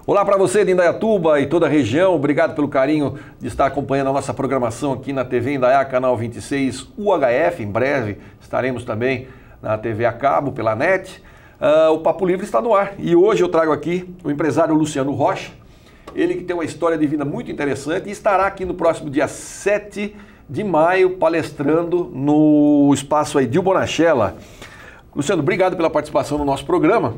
Olá para você de Indaiatuba e toda a região, obrigado pelo carinho de estar acompanhando a nossa programação aqui na TV Indaiá, canal 26 UHF, em breve estaremos também na TV a cabo, pela NET. O Papo Livre está no ar e hoje eu trago aqui o empresário Luciano Rocha, ele que tem uma história de vida muito interessante e estará aqui no próximo dia 7 de maio palestrando no espaço aí de Bonachella. Luciano, obrigado pela participação no nosso programa.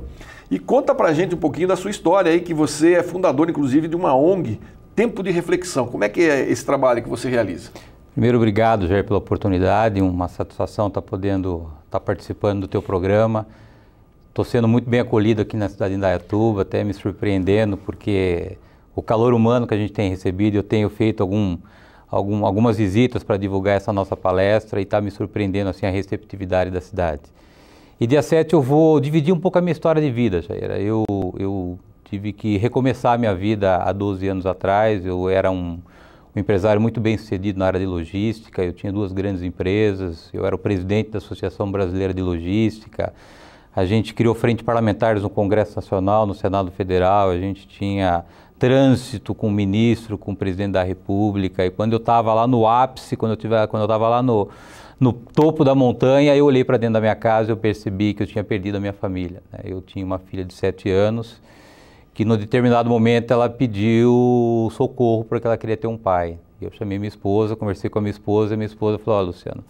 E conta pra gente um pouquinho da sua história aí, que você é fundador, inclusive, de uma ONG, Tempo de Reflexão. Como é que é esse trabalho que você realiza? Primeiro, obrigado, Jair, pela oportunidade. Uma satisfação estar podendo estar participando do teu programa. Estou sendo muito bem acolhido aqui na cidade de Indaiatuba, até me surpreendendo, porque o calor humano que a gente tem recebido, eu tenho feito algumas visitas para divulgar essa nossa palestra e está me surpreendendo assim, a receptividade da cidade. E dia 7 eu vou dividir um pouco a minha história de vida, Jair. Eu tive que recomeçar a minha vida há 12 anos atrás. Eu era um empresário muito bem sucedido na área de logística, eu tinha 2 grandes empresas, eu era o presidente da Associação Brasileira de Logística, a gente criou frente parlamentares no Congresso Nacional, no Senado Federal, a gente tinha trânsito com o ministro, com o presidente da República, e quando eu estava lá no ápice, quando eu estava lá no topo da montanha, eu olhei para dentro da minha casa e eu percebi que eu tinha perdido a minha família. Eu tinha uma filha de 7 anos, que num determinado momento ela pediu socorro porque ela queria ter um pai. Eu chamei minha esposa, conversei com a minha esposa e minha esposa falou: Luciano,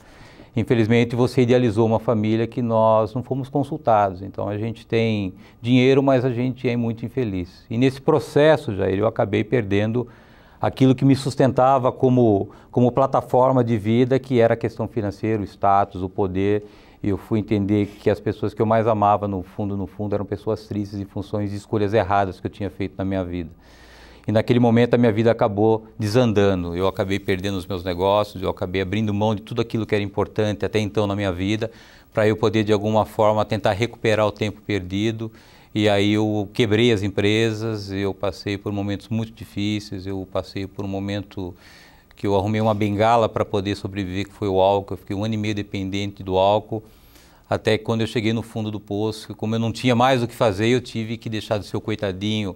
infelizmente você idealizou uma família que nós não fomos consultados, então a gente tem dinheiro, mas a gente é muito infeliz. E nesse processo, Jair, eu acabei perdendo aquilo que me sustentava como plataforma de vida, que era a questão financeira, o status, o poder. E eu fui entender que as pessoas que eu mais amava, no fundo, eram pessoas tristes em funções de escolhas erradas que eu tinha feito na minha vida. E naquele momento a minha vida acabou desandando, eu acabei perdendo os meus negócios, eu acabei abrindo mão de tudo aquilo que era importante até então na minha vida, para eu poder de alguma forma tentar recuperar o tempo perdido. E aí eu quebrei as empresas, eu passei por momentos muito difíceis, eu passei por um momento que eu arrumei uma bengala para poder sobreviver, que foi o álcool. Eu fiquei 1 ano e meio dependente do álcool, até que quando eu cheguei no fundo do poço, como eu não tinha mais o que fazer, eu tive que deixar de ser o coitadinho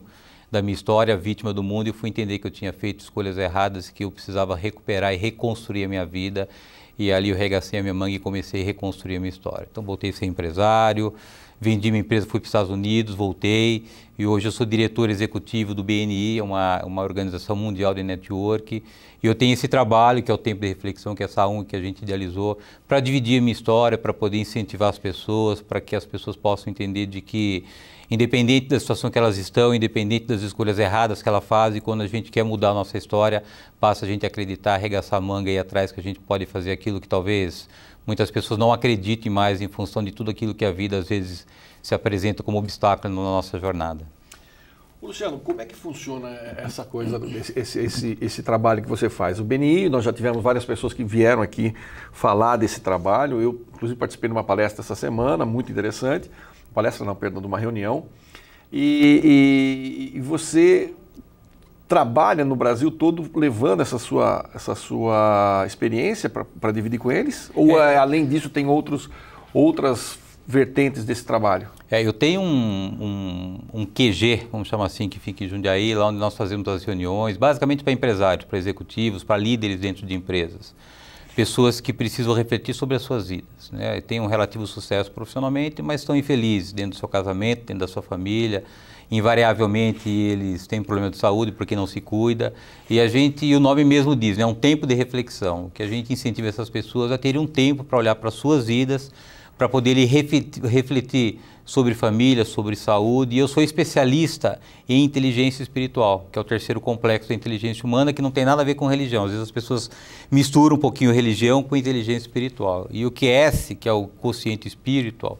da minha história, a vítima do mundo, e fui entender que eu tinha feito escolhas erradas, que eu precisava recuperar e reconstruir a minha vida. E ali eu regacei a minha manga e comecei a reconstruir a minha história. Então voltei a ser empresário, vendi minha empresa, fui para os Estados Unidos, voltei, e hoje eu sou diretor executivo do BNI, uma organização mundial de network, e eu tenho esse trabalho, que é o Tempo de Reflexão, que é essa ONG que a gente idealizou, para dividir a minha história, para poder incentivar as pessoas, para que as pessoas possam entender de que, independente da situação que elas estão, independente das escolhas erradas que ela faz, e quando a gente quer mudar a nossa história, basta a gente acreditar, arregaçar a manga e ir atrás, que a gente pode fazer aquilo que talvez muitas pessoas não acreditem mais em função de tudo aquilo que a vida às vezes se apresenta como obstáculo na nossa jornada. Luciano, como é que funciona essa coisa, esse trabalho que você faz? O BNI, nós já tivemos várias pessoas que vieram aqui falar desse trabalho, eu inclusive participei de uma palestra essa semana, muito interessante, de uma reunião, e você trabalha no Brasil todo levando essa sua experiência para dividir com eles? Ou além disso tem outras vertentes desse trabalho? Eu tenho um QG, vamos chamar assim, que fica em Jundiaí, lá onde nós fazemos as reuniões, basicamente para empresários, para executivos, para líderes dentro de empresas. Pessoas que precisam refletir sobre as suas vidas, né? Têm um relativo sucesso profissionalmente, mas estão infelizes dentro do seu casamento, dentro da sua família. Invariavelmente eles têm problema de saúde porque não se cuida. E o nome mesmo diz, né? É um tempo de reflexão, que a gente incentiva essas pessoas a terem um tempo para olhar para as suas vidas, para poderem refletir sobre família, sobre saúde. E eu sou especialista em inteligência espiritual, que é o terceiro complexo da inteligência humana, que não tem nada a ver com religião. Às vezes as pessoas misturam um pouquinho religião com inteligência espiritual. E o QS, que é o quociente espiritual,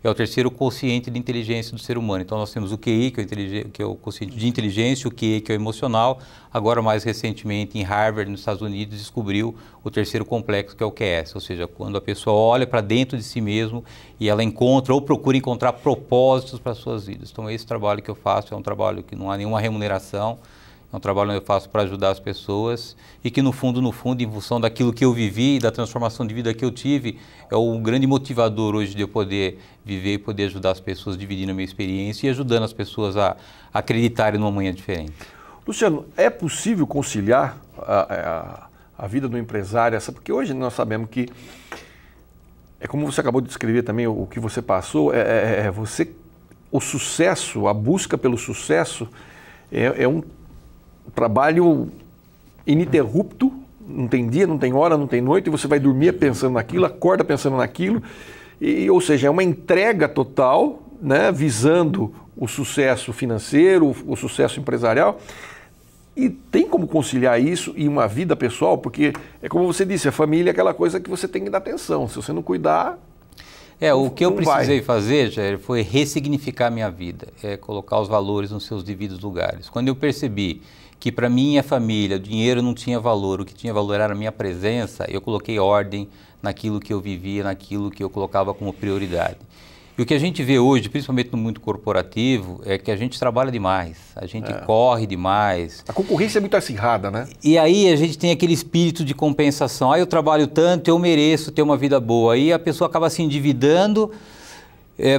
é o terceiro quociente de inteligência do ser humano. Então nós temos o QI, que é o quociente de inteligência, o QE, que é o emocional. Agora, mais recentemente, em Harvard, nos Estados Unidos, descobriu o terceiro complexo, que é o QS, ou seja, quando a pessoa olha para dentro de si mesmo e ela encontra ou procura encontrar propósitos para as suas vidas. Então esse trabalho que eu faço é um trabalho que não há nenhuma remuneração, é um trabalho onde eu faço para ajudar as pessoas e que no fundo, em função daquilo que eu vivi e da transformação de vida que eu tive, é o grande motivador hoje de eu poder viver e poder ajudar as pessoas, dividindo a minha experiência e ajudando as pessoas a acreditarem numa manhã diferente. Luciano, é possível conciliar a vida do empresário, porque hoje nós sabemos que, é como você acabou de descrever também, o que você passou, o sucesso, a busca pelo sucesso é um trabalho ininterrupto, não tem dia, não tem hora, não tem noite, e você vai dormir pensando naquilo, acorda pensando naquilo, ou seja, é uma entrega total, né, visando o sucesso financeiro, o sucesso empresarial. E tem como conciliar isso e uma vida pessoal? Porque é como você disse, a família é aquela coisa que você tem que dar atenção. Se você não cuidar, o que eu precisei fazer, Jair, foi ressignificar a minha vida, colocar os valores nos seus devidos lugares. Quando eu percebi que para minha família o dinheiro não tinha valor, o que tinha valor era a minha presença, eu coloquei ordem naquilo que eu vivia, naquilo que eu colocava como prioridade. E o que a gente vê hoje, principalmente no mundo corporativo, é que a gente trabalha demais, a gente corre demais. A concorrência é muito acirrada, né? E aí a gente tem aquele espírito de compensação. Eu trabalho tanto, eu mereço ter uma vida boa. Aí a pessoa acaba se endividando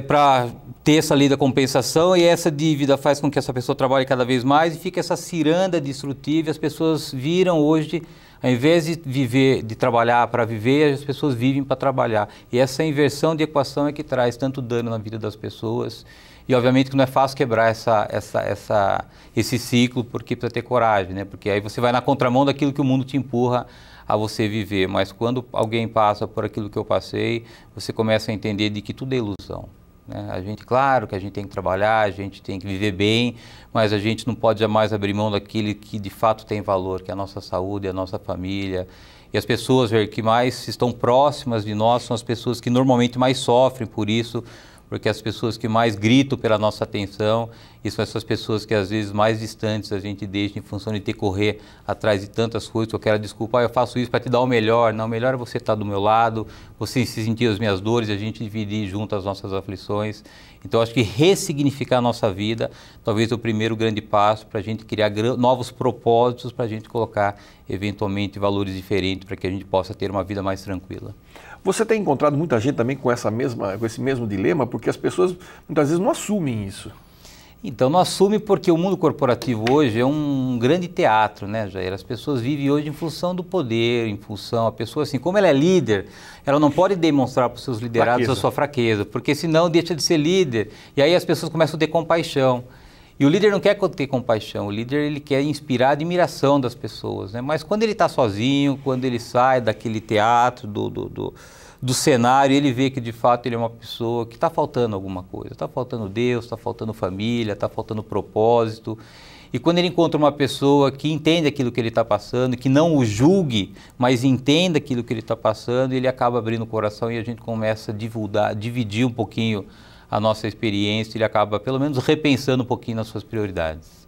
para ter essa lei da compensação e essa dívida faz com que essa pessoa trabalhe cada vez mais e fica essa ciranda destrutiva e as pessoas viram hoje, ao invés de trabalhar para viver, as pessoas vivem para trabalhar. E essa inversão de equação é que traz tanto dano na vida das pessoas. E obviamente que não é fácil quebrar esse ciclo, porque precisa ter coragem, né? Porque aí você vai na contramão daquilo que o mundo te empurra a você viver. Mas quando alguém passa por aquilo que eu passei, você começa a entender de que tudo é ilusão. Claro que a gente tem que trabalhar, a gente tem que viver bem, mas a gente não pode jamais abrir mão daquilo que de fato tem valor, que é a nossa saúde, a nossa família. E as pessoas que mais estão próximas de nós são as pessoas que normalmente mais sofrem por isso, porque as pessoas que mais gritam pela nossa atenção e são essas pessoas que às vezes mais distantes a gente deixa em função de ter que correr atrás de tantas coisas, que eu quero desculpar, eu faço isso para te dar o melhor. Não, o melhor é você estar do meu lado, você se sentir as minhas dores e a gente dividir junto as nossas aflições. Então, acho que ressignificar a nossa vida, talvez é o primeiro grande passo para a gente criar novos propósitos, para a gente colocar, eventualmente, valores diferentes, para que a gente possa ter uma vida mais tranquila. Você tem encontrado muita gente também com esse mesmo dilema, porque as pessoas muitas vezes não assumem isso. Então, não assume porque o mundo corporativo hoje é um grande teatro, né, Jair? As pessoas vivem hoje em função do poder, em função... A pessoa, assim, como ela é líder, ela não pode demonstrar para os seus liderados a sua fraqueza, porque senão deixa de ser líder. E aí as pessoas começam a ter compaixão. E o líder não quer ter compaixão, o líder ele quer inspirar a admiração das pessoas, né? Mas quando ele está sozinho, quando ele sai daquele teatro, do cenário, ele vê que de fato ele é uma pessoa que está faltando alguma coisa, está faltando Deus, está faltando família, está faltando propósito. E quando ele encontra uma pessoa que entende aquilo que ele está passando, que não o julgue, mas entenda aquilo que ele está passando, ele acaba abrindo o coração e a gente começa a dividir um pouquinho a nossa experiência, ele acaba pelo menos repensando um pouquinho nas suas prioridades.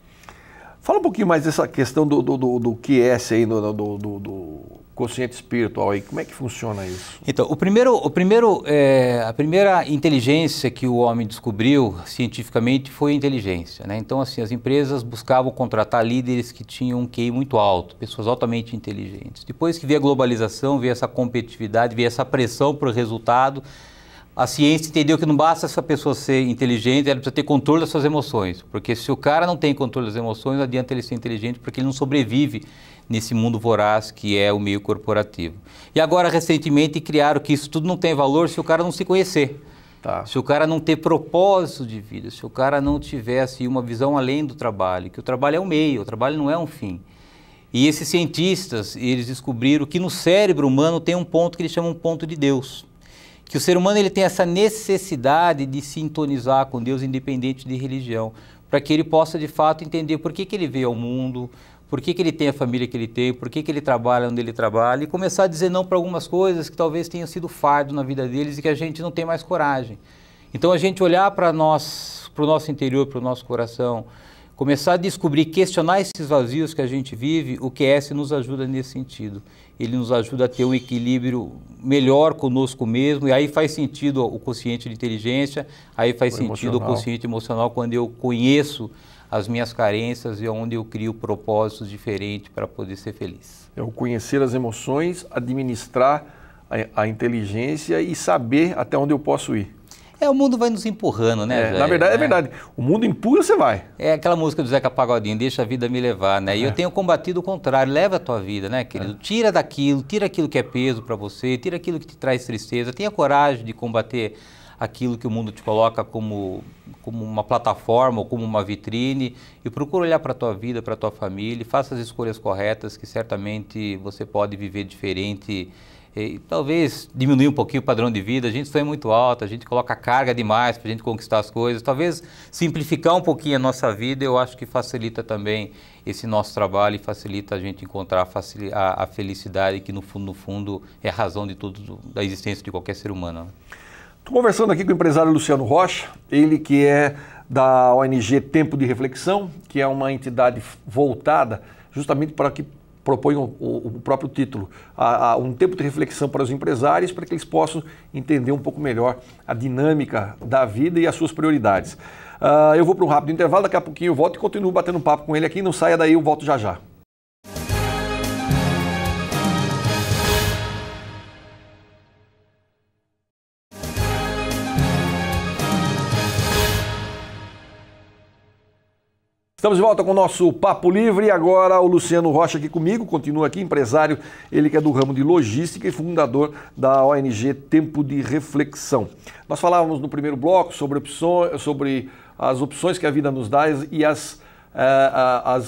Fala um pouquinho mais dessa questão do QS aí, do consciente espiritual aí, como é que funciona isso? Então, a primeira inteligência que o homem descobriu cientificamente foi a inteligência, né? Então, assim, as empresas buscavam contratar líderes que tinham um QI muito alto, pessoas altamente inteligentes. Depois que veio a globalização, veio essa competitividade, veio essa pressão para o resultado, a ciência entendeu que não basta essa pessoa ser inteligente, ela precisa ter controle das suas emoções. Porque se o cara não tem controle das emoções, não adianta ele ser inteligente, porque ele não sobrevive nesse mundo voraz que é o meio corporativo. E agora, recentemente, criaram que isso tudo não tem valor se o cara não se conhecer. Tá. Se o cara não ter propósito de vida, se o cara não tiver assim, uma visão além do trabalho, que o trabalho é um meio, o trabalho não é um fim. E esses cientistas, eles descobriram que no cérebro humano tem um ponto que eles chamam de ponto de Deus. Que o ser humano ele tem essa necessidade de sintonizar com Deus, independente de religião, para que ele possa de fato entender por que ele veio ao mundo, por que ele tem a família que ele tem, por que ele trabalha onde ele trabalha, e começar a dizer não para algumas coisas que talvez tenham sido fardo na vida deles e que a gente não tem mais coragem. Então a gente olhar para o nosso interior, para o nosso coração, começar a descobrir, questionar esses vazios que a gente vive, o QS nos ajuda nesse sentido. Ele nos ajuda a ter um equilíbrio melhor conosco mesmo, e aí faz sentido o quociente de inteligência, aí faz sentido o quociente emocional, quando eu conheço as minhas carências e onde eu crio propósitos diferentes para poder ser feliz. É o conhecer as emoções, administrar a inteligência e saber até onde eu posso ir. O mundo vai nos empurrando, né, Jair? Na verdade, é verdade. O mundo empurra, você vai. É aquela música do Zeca Pagodinho, deixa a vida me levar, né? E eu tenho combatido o contrário, leva a tua vida, né, querido? Tira aquilo que é peso para você, tira aquilo que te traz tristeza, tenha coragem de combater aquilo que o mundo te coloca como uma plataforma ou como uma vitrine e procura olhar para a tua vida, para a tua família, faça as escolhas corretas que certamente você pode viver diferente. E talvez diminuir um pouquinho o padrão de vida, a gente sonha muito alto, a gente coloca carga demais para a gente conquistar as coisas, talvez simplificar um pouquinho a nossa vida, eu acho que facilita também esse nosso trabalho e facilita a gente encontrar a felicidade que no fundo é a razão de tudo, da existência de qualquer ser humano. Estou conversando aqui com o empresário Luciano Rocha, ele que é da ONG Tempo de Reflexão, que é uma entidade voltada justamente para que propõe o próprio título, um tempo de reflexão para os empresários, para que eles possam entender um pouco melhor a dinâmica da vida e as suas prioridades. Eu vou para um rápido intervalo, daqui a pouquinho eu volto e continuo batendo um papo com ele aqui, não saia daí, eu volto já já. Estamos de volta com o nosso Papo Livre e agora o Luciano Rocha aqui comigo, continua aqui, empresário, ele que é do ramo de logística e fundador da ONG Tempo de Reflexão. Nós falávamos no primeiro bloco sobre as opções que a vida nos dá e as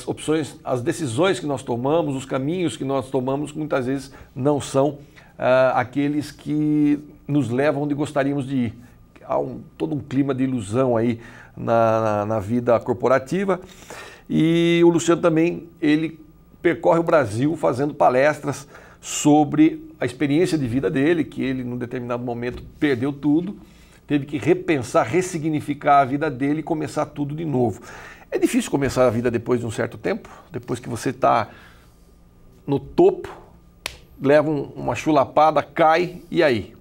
opções, as decisões que nós tomamos, os caminhos que nós tomamos, muitas vezes não são aqueles que nos levam onde gostaríamos de ir. Há todo um clima de ilusão aí na vida corporativa e o Luciano também, ele percorre o Brasil fazendo palestras sobre a experiência de vida dele, que ele num determinado momento perdeu tudo, teve que repensar, ressignificar a vida dele e começar tudo de novo. É difícil começar a vida depois de um certo tempo, depois que você está no topo, leva uma chulapada, cai, e aí?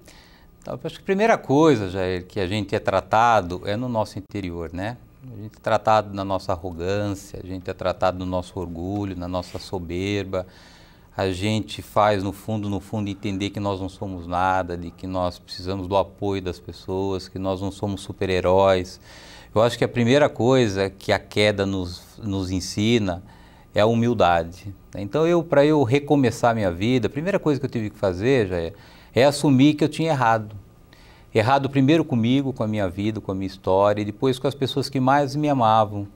Então, acho que a primeira coisa, Jair, que a gente é tratado é no nosso interior, né? A gente é tratado na nossa arrogância, a gente é tratado no nosso orgulho, na nossa soberba. A gente faz, no fundo, entender que nós não somos nada, de que nós precisamos do apoio das pessoas, que nós não somos super-heróis. Eu acho que a primeira coisa que a queda nos ensina é a humildade. Então, para eu recomeçar a minha vida, a primeira coisa que eu tive que fazer, Jair, é assumir que eu tinha errado. Errado primeiro comigo, com a minha vida, com a minha história, e depois com as pessoas que mais me amavam.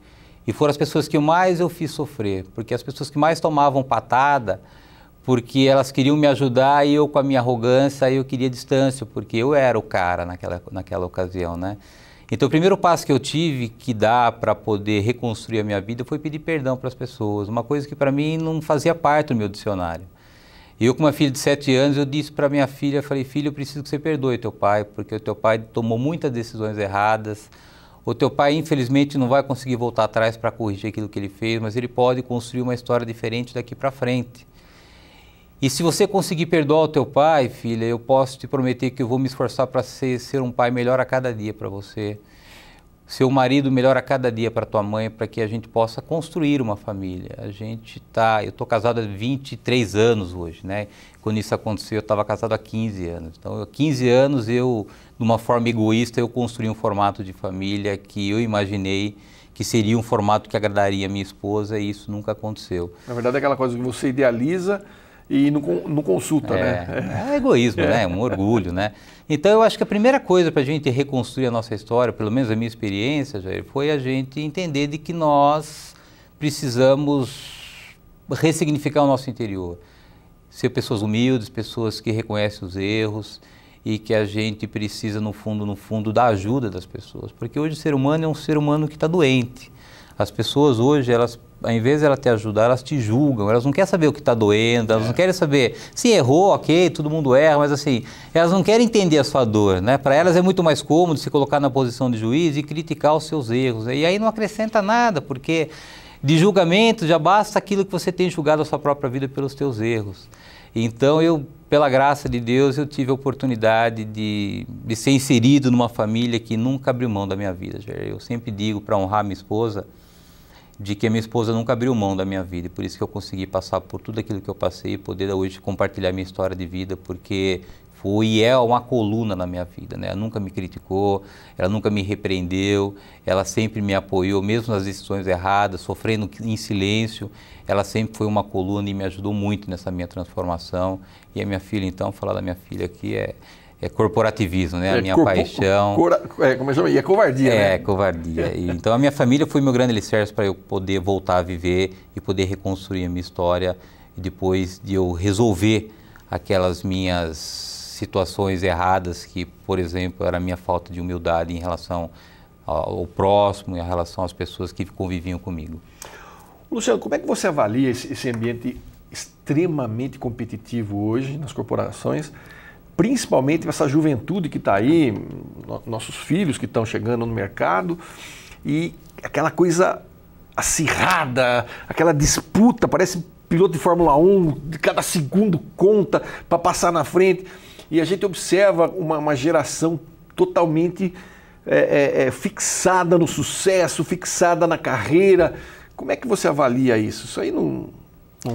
E foram as pessoas que mais eu fiz sofrer, porque as pessoas que mais tomavam patada, porque elas queriam me ajudar e eu com a minha arrogância, eu queria distância, porque eu era o cara naquela ocasião, né? Então o primeiro passo que eu tive que dar para poder reconstruir a minha vida foi pedir perdão para as pessoas, uma coisa que para mim não fazia parte do meu dicionário. Eu, com uma filha de 7 anos, eu disse para minha filha, falei, filha, eu preciso que você perdoe teu pai, porque o teu pai tomou muitas decisões erradas. O teu pai, infelizmente, não vai conseguir voltar atrás para corrigir aquilo que ele fez, mas ele pode construir uma história diferente daqui para frente. E se você conseguir perdoar o teu pai, filha, eu posso te prometer que eu vou me esforçar para ser um pai melhor a cada dia para você. Ser um marido melhor a cada dia para tua mãe, para que a gente possa construir uma família. Eu estou casado há 23 anos hoje, né? Quando isso aconteceu, eu estava casado há 15 anos. Então, há 15 anos, de uma forma egoísta, eu construí um formato de família que eu imaginei que seria um formato que agradaria a minha esposa e isso nunca aconteceu. Na verdade, é aquela coisa que você idealiza e não consulta, né? É egoísmo, né? Um orgulho, né? Então, eu acho que a primeira coisa para a gente reconstruir a nossa história, pelo menos a minha experiência, Jair, foi a gente entender de que nós precisamos ressignificar o nosso interior. Ser pessoas humildes, pessoas que reconhecem os erros e que a gente precisa, no fundo, da ajuda das pessoas. Porque hoje o ser humano é um ser humano que está doente. As pessoas hoje, ao invés de elas te ajudar, elas te julgam, elas não querem saber o que está doendo, elas não querem saber, se errou, ok, todo mundo erra, mas assim, elas não querem entender a sua dor, né? Para elas é muito mais cômodo se colocar na posição de juiz e criticar os seus erros, e aí não acrescenta nada, porque de julgamento já basta aquilo que você tem julgado a sua própria vida pelos teus erros. Então pela graça de Deus, eu tive a oportunidade de ser inserido numa família que nunca abriu mão da minha vida. Eu sempre digo, para honrar minha esposa, de que a minha esposa nunca abriu mão da minha vida, e por isso que eu consegui passar por tudo aquilo que eu passei e poder hoje compartilhar minha história de vida, porque foi e é uma coluna na minha vida, né? Ela nunca me criticou, ela nunca me repreendeu, ela sempre me apoiou, mesmo nas decisões erradas, sofrendo em silêncio, ela sempre foi uma coluna e me ajudou muito nessa minha transformação. E a minha filha, então, falar da minha filha aqui é corporativismo, né? A minha paixão. Como chama? E é covardia, né? É, covardia. Então, a minha família foi meu grande alicerce para eu poder voltar a viver e poder reconstruir a minha história, e depois de eu resolver aquelas minhas situações erradas que, por exemplo, era a minha falta de humildade em relação ao próximo, em relação às pessoas que conviviam comigo. Luciano, como é que você avalia esse ambiente extremamente competitivo hoje nas corporações, principalmente essa juventude que está aí, nossos filhos que estão chegando no mercado, e aquela coisa acirrada, aquela disputa, parece piloto de Fórmula 1, de cada segundo conta para passar na frente, e a gente observa uma geração totalmente fixada no sucesso, fixada na carreira. Como é que você avalia isso? Isso aí não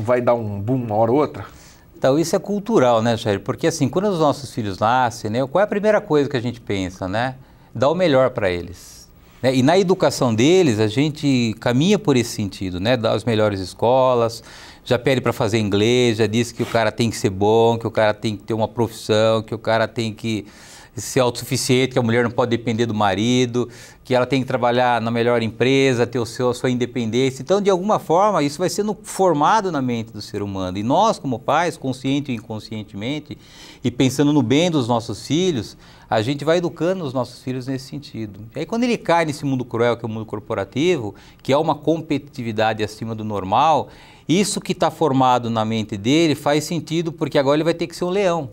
vai dar um boom uma hora ou outra? Então, isso é cultural, né, Jair? Porque assim, quando os nossos filhos nascem, né, qual é a primeira coisa que a gente pensa, né? Dar o melhor para eles. Né? E na educação deles, a gente caminha por esse sentido, né? Dar as melhores escolas, já pede para fazer inglês, já diz que o cara tem que ser bom, que o cara tem que ter uma profissão, que o cara tem que ser autossuficiente, que a mulher não pode depender do marido, que ela tem que trabalhar na melhor empresa, ter a sua independência. Então, de alguma forma, isso vai sendo formado na mente do ser humano. E nós, como pais, consciente ou inconscientemente, e pensando no bem dos nossos filhos, a gente vai educando os nossos filhos nesse sentido. E aí, quando ele cai nesse mundo cruel, que é o mundo corporativo, que é uma competitividade acima do normal, isso que está formado na mente dele faz sentido, porque agora ele vai ter que ser um leão.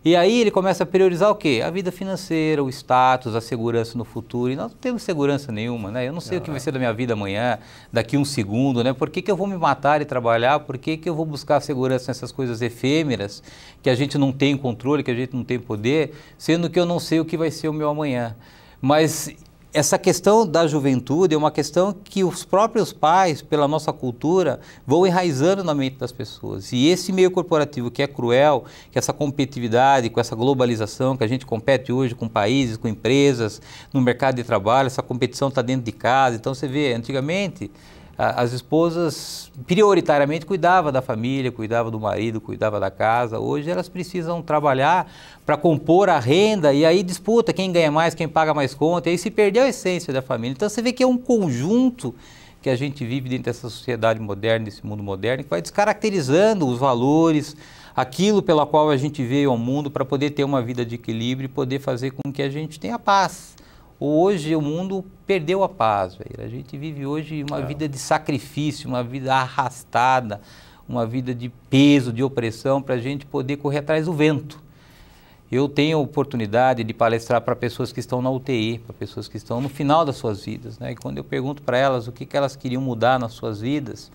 E aí ele começa a priorizar o quê? A vida financeira, o status, a segurança no futuro. E nós não temos segurança nenhuma, né? Eu não sei o que vai ser da minha vida amanhã, daqui um segundo, né? Por que eu vou me matar e trabalhar? Por que eu vou buscar segurança nessas coisas efêmeras, que a gente não tem controle, que a gente não tem poder, sendo que eu não sei o que vai ser o meu amanhã. Mas essa questão da juventude é uma questão que os próprios pais, pela nossa cultura, vão enraizando na mente das pessoas. E esse meio corporativo que é cruel, que essa competitividade, com essa globalização, que a gente compete hoje com países, com empresas, no mercado de trabalho, essa competição está dentro de casa. Então você vê, antigamente, as esposas prioritariamente cuidavam da família, cuidavam do marido, cuidavam da casa. Hoje elas precisam trabalhar para compor a renda e aí disputa quem ganha mais, quem paga mais conta, e aí se perdeu a essência da família. Então você vê que é um conjunto que a gente vive dentro dessa sociedade moderna, desse mundo moderno, que vai descaracterizando os valores, aquilo pela qual a gente veio ao mundo para poder ter uma vida de equilíbrio e poder fazer com que a gente tenha paz. Hoje o mundo perdeu a paz, velho. A gente vive hoje uma vida de sacrifício, uma vida arrastada, uma vida de peso, de opressão, para a gente poder correr atrás do vento. Eu tenho a oportunidade de palestrar para pessoas que estão na UTI, para pessoas que estão no final das suas vidas, né? E quando eu pergunto para elas o que elas queriam mudar nas suas vidas,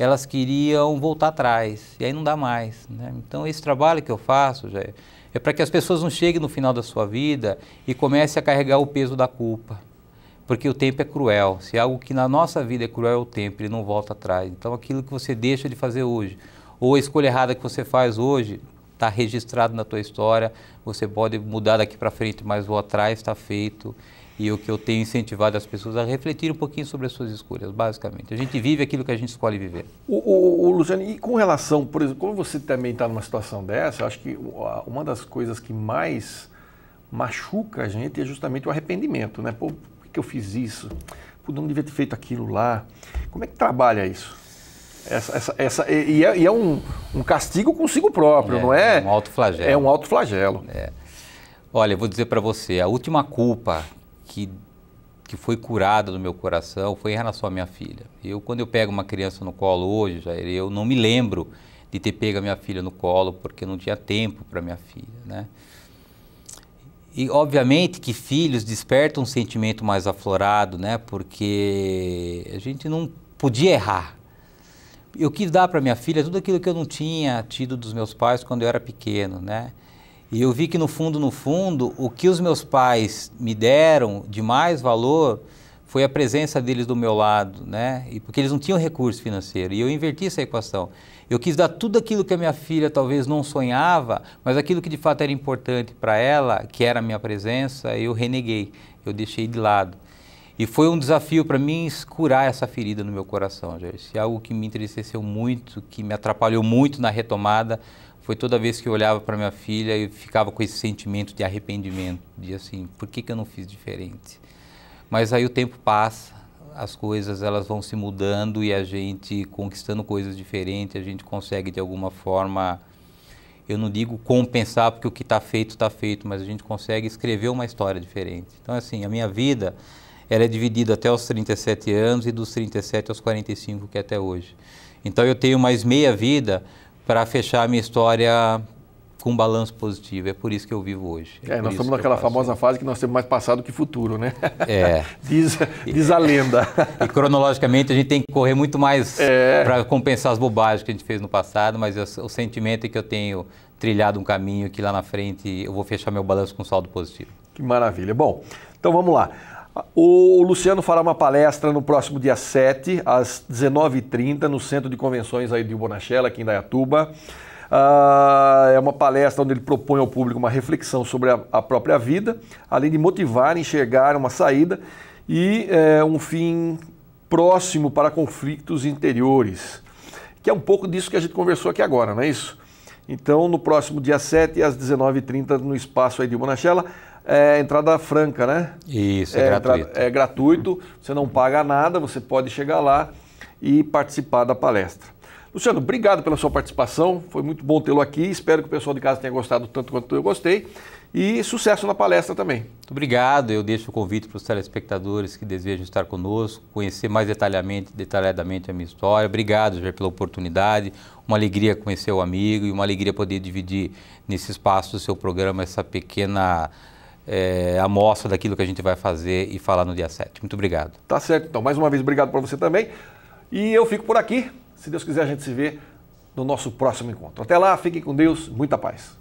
elas queriam voltar atrás, e aí não dá mais, né? Então esse trabalho que eu faço, já é para que as pessoas não cheguem no final da sua vida e comecem a carregar o peso da culpa. Porque o tempo é cruel. Se algo que na nossa vida é cruel é o tempo, ele não volta atrás. Então aquilo que você deixa de fazer hoje, ou a escolha errada que você faz hoje, está registrado na tua história, você pode mudar daqui para frente, mas o atrás está feito. E o que eu tenho incentivado as pessoas a refletir um pouquinho sobre as suas escolhas, basicamente. A gente vive aquilo que a gente escolhe viver. Luciano, e com relação, por exemplo, quando você também está numa situação dessa, eu acho que uma das coisas que mais machuca a gente é justamente o arrependimento, né? Pô, por que eu fiz isso? Pô, não devia ter feito aquilo lá. Como é que trabalha isso? E é um castigo consigo próprio, não é? É um autoflagelo. É um autoflagelo. Olha, eu vou dizer para você, a última culpa que foi curada no meu coração foi em relação à minha filha. Quando eu pego uma criança no colo hoje, Jair, eu não me lembro de ter pego a minha filha no colo porque não tinha tempo para minha filha, né? E obviamente que filhos despertam um sentimento mais aflorado, né? Porque a gente não podia errar. Eu quis dar para minha filha tudo aquilo que eu não tinha tido dos meus pais quando eu era pequeno, né? E eu vi que no fundo, o que os meus pais me deram de mais valor foi a presença deles do meu lado, né? E porque eles não tinham recurso financeiro, e eu inverti essa equação. Eu quis dar tudo aquilo que a minha filha talvez não sonhava, mas aquilo que de fato era importante para ela, que era a minha presença, eu reneguei, eu deixei de lado. E foi um desafio para mim curar essa ferida no meu coração, Joyce. Algo que me entristeceu muito, que me atrapalhou muito na retomada, foi toda vez que eu olhava para minha filha e ficava com esse sentimento de arrependimento, de assim, por que eu não fiz diferente? Mas aí o tempo passa, as coisas elas vão se mudando e a gente conquistando coisas diferentes, a gente consegue de alguma forma, eu não digo compensar porque o que está feito, mas a gente consegue escrever uma história diferente. Então assim, a minha vida, ela é dividida até os 37 anos e dos 37 aos 45 que é até hoje. Então eu tenho mais meia vida para fechar a minha história com um balanço positivo. É por isso que eu vivo hoje. Nós estamos naquela famosa fase que nós temos mais passado que futuro, né? É. diz a lenda. E cronologicamente a gente tem que correr muito mais para compensar as bobagens que a gente fez no passado, mas o sentimento é que eu tenho trilhado um caminho que lá na frente eu vou fechar meu balanço com saldo positivo. Que maravilha. Bom, então vamos lá. O Luciano fará uma palestra no próximo dia 7, às 19h30, no Centro de Convenções aí de Bonachela, aqui em Indaiatuba. É uma palestra onde ele propõe ao público uma reflexão sobre a própria vida, além de motivar, enxergar uma saída e um fim próximo para conflitos interiores, que é um pouco disso que a gente conversou aqui agora, não é isso? Então, no próximo dia 7, às 19h30, no espaço aí de Bonachela, entrada franca, né? Isso, gratuito. É gratuito, você não paga nada, você pode chegar lá e participar da palestra. Luciano, obrigado pela sua participação, foi muito bom tê-lo aqui, espero que o pessoal de casa tenha gostado tanto quanto eu gostei e sucesso na palestra também. Muito obrigado, eu deixo o convite para os telespectadores que desejam estar conosco, conhecer mais detalhadamente a minha história. Obrigado, Jair, pela oportunidade, uma alegria conhecer o amigo e uma alegria poder dividir nesse espaço do seu programa essa pequena amostra daquilo que a gente vai fazer e falar no dia 7. Muito obrigado. Tá certo, então, mais uma vez, obrigado para você também. E eu fico por aqui. Se Deus quiser, a gente se vê no nosso próximo encontro. Até lá, fiquem com Deus, muita paz.